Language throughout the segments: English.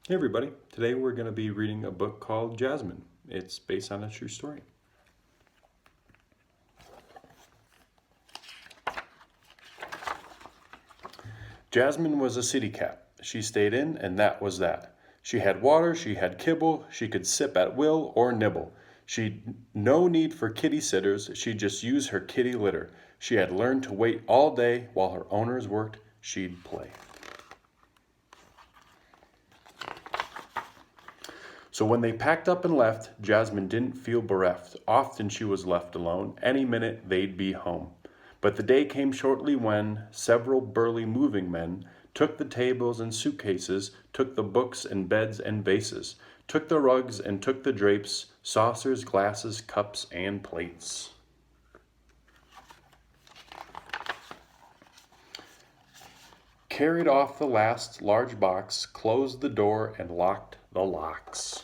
Hey everybody, today we're going to be reading a book called Jasmine. It's based on a true story. Jasmine was a city cat. She stayed in and that was that. She had water, she had kibble, she could sip at will or nibble. She'd no need for kitty sitters, she'd just use her kitty litter. She had learned to wait all day while her owners worked, she'd play. So when they packed up and left, Jasmine didn't feel bereft. Often she was left alone. Any minute they'd be home. But the day came shortly when several burly moving men took the tables and suitcases, took the books and beds and vases, took the rugs and took the drapes, saucers, glasses, cups, and plates. Carried off the last large box, closed the door, and locked the locks.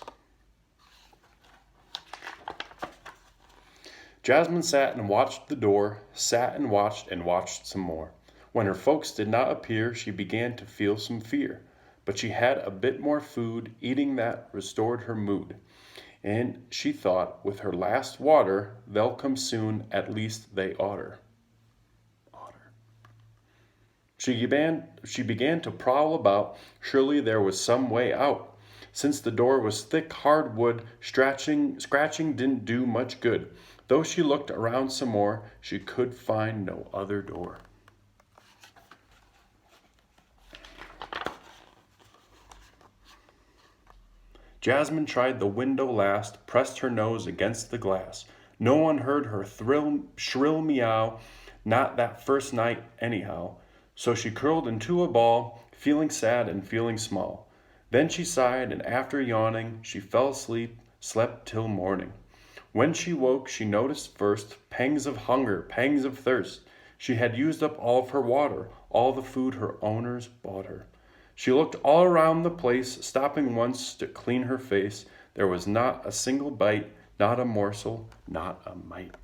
Jasmine sat and watched the door, sat and watched some more. When her folks did not appear, she began to feel some fear. But she had a bit more food, eating that restored her mood. And she thought, with her last water, they'll come soon, at least they oughter. She began to prowl about, surely there was some way out. Since the door was thick, hard wood, scratching didn't do much good. Though she looked around some more, she could find no other door. Jasmine tried the window last, pressed her nose against the glass. No one heard her shrill meow, not that first night anyhow. So she curled into a ball, feeling sad and feeling small. Then she sighed, and after yawning, she fell asleep, slept till morning. When she woke, she noticed first pangs of hunger, pangs of thirst. She had used up all of her water, all the food her owners bought her. She looked all around the place, stopping once to clean her face. There was not a single bite, not a morsel, not a mite.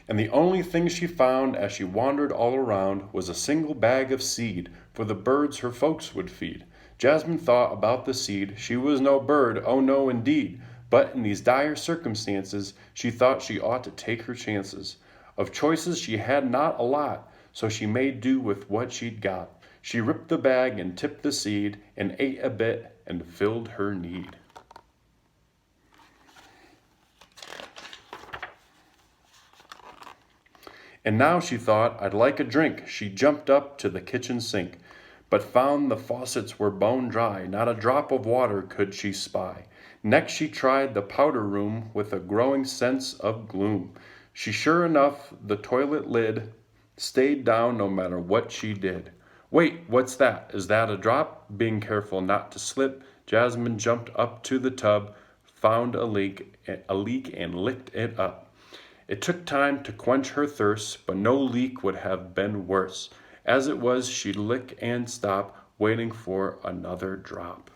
And the only thing she found as she wandered all around was a single bag of seed for the birds her folks would feed. Jasmine thought about the seed. She was no bird, oh no indeed. But in these dire circumstances, she thought she ought to take her chances. Of choices she had not a lot, so she made do with what she'd got. She ripped the bag and tipped the seed and ate a bit and filled her need. And now she thought, I'd like a drink. She jumped up to the kitchen sink, but found the faucets were bone dry. Not a drop of water could she spy. Next she tried the powder room with a growing sense of gloom. Sure enough, the toilet lid stayed down no matter what she did. Wait, what's that? Is that a drop? Being careful not to slip, Jasmine jumped up to the tub, found a leak and licked it up. It took time to quench her thirst, but no leak would have been worse. As it was, she'd lick and stop, waiting for another drop.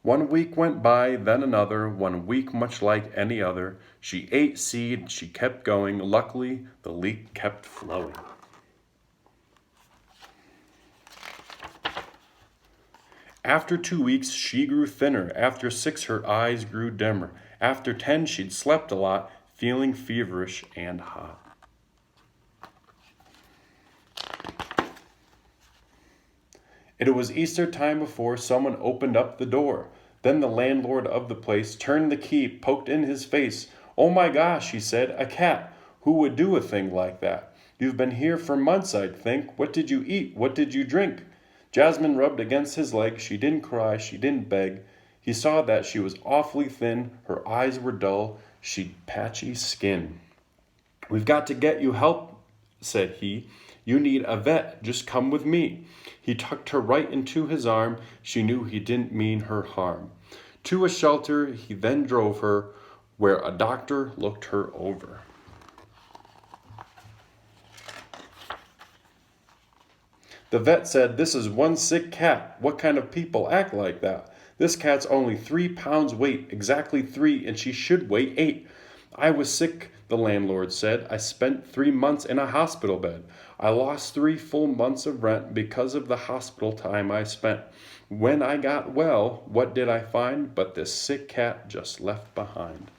One week went by, then another, one week much like any other. She ate seed, she kept going. Luckily, the leak kept flowing. After 2 weeks, she grew thinner. After 6, her eyes grew dimmer. After 10, she'd slept a lot, feeling feverish and hot. It was Easter time before someone opened up the door. Then the landlord of the place turned the key, poked in his face. Oh my gosh, he said, a cat. Who would do a thing like that? You've been here for months, I'd think. What did you eat? What did you drink? Jasmine rubbed against his leg. She didn't cry, she didn't beg. He saw that she was awfully thin. Her eyes were dull. She'd patchy skin. We've got to get you help, said he. You need a vet. Just come with me. He tucked her right into his arm. She knew he didn't mean her harm. To a shelter he then drove her, where a doctor looked her over. The vet said, this is one sick cat. What kind of people act like that? This cat's only 3 pounds weight, exactly 3, and she should weigh 8. I was sick, the landlord said. I spent 3 months in a hospital bed. I lost 3 full months of rent because of the hospital time I spent. When I got well, what did I find but this sick cat just left behind?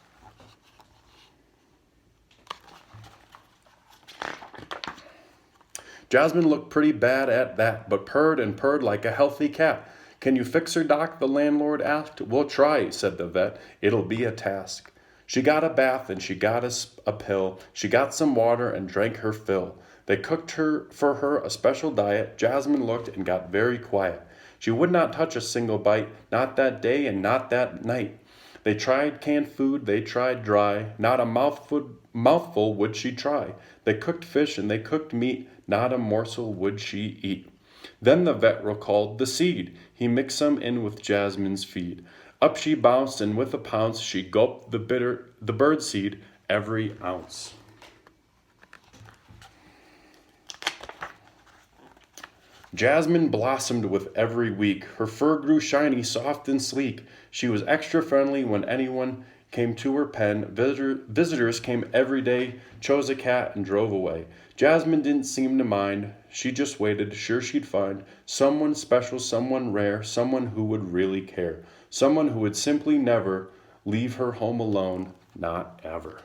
Jasmine looked pretty bad at that, but purred and purred like a healthy cat. Can you fix her, Doc? The landlord asked. We'll try, said the vet. It'll be a task. She got a bath and she got a pill. She got some water and drank her fill. They cooked for her a special diet. Jasmine looked and got very quiet. She would not touch a single bite, not that day and not that night. They tried canned food, they tried dry. Not a mouthful would she try. They cooked fish and they cooked meat. Not a morsel would she eat. Then the vet recalled the seed. He mixed some in with Jasmine's feed. Up she bounced, and with a pounce she gulped the bird seed every ounce. Jasmine blossomed with every week. Her fur grew shiny, soft, and sleek. She was extra friendly when anyone came to her pen. Visitors came every day, chose a cat, and drove away. Jasmine didn't seem to mind. She just waited, sure she'd find someone special, someone rare, someone who would really care, someone who would simply never leave her home alone, not ever.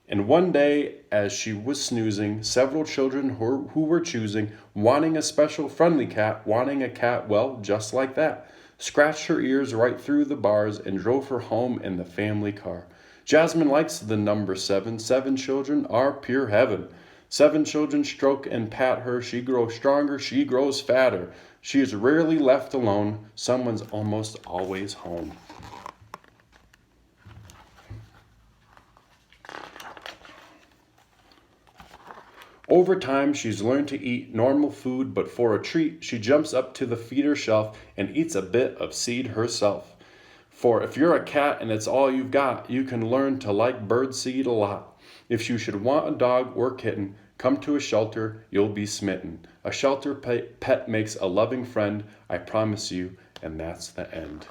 And one day, as she was snoozing, several children who were choosing, wanting a special friendly cat, wanting a cat, well, just like that, scratched her ears right through the bars and drove her home in the family car. Jasmine likes the number 7. 7 children are pure heaven. 7 children stroke and pat her. She grows stronger, she grows fatter. She is rarely left alone. Someone's almost always home. Over time, she's learned to eat normal food, but for a treat, she jumps up to the feeder shelf and eats a bit of seed herself. For if you're a cat and it's all you've got, you can learn to like bird seed a lot. If you should want a dog or kitten, come to a shelter, you'll be smitten. A shelter pet makes a loving friend, I promise you, and that's the end.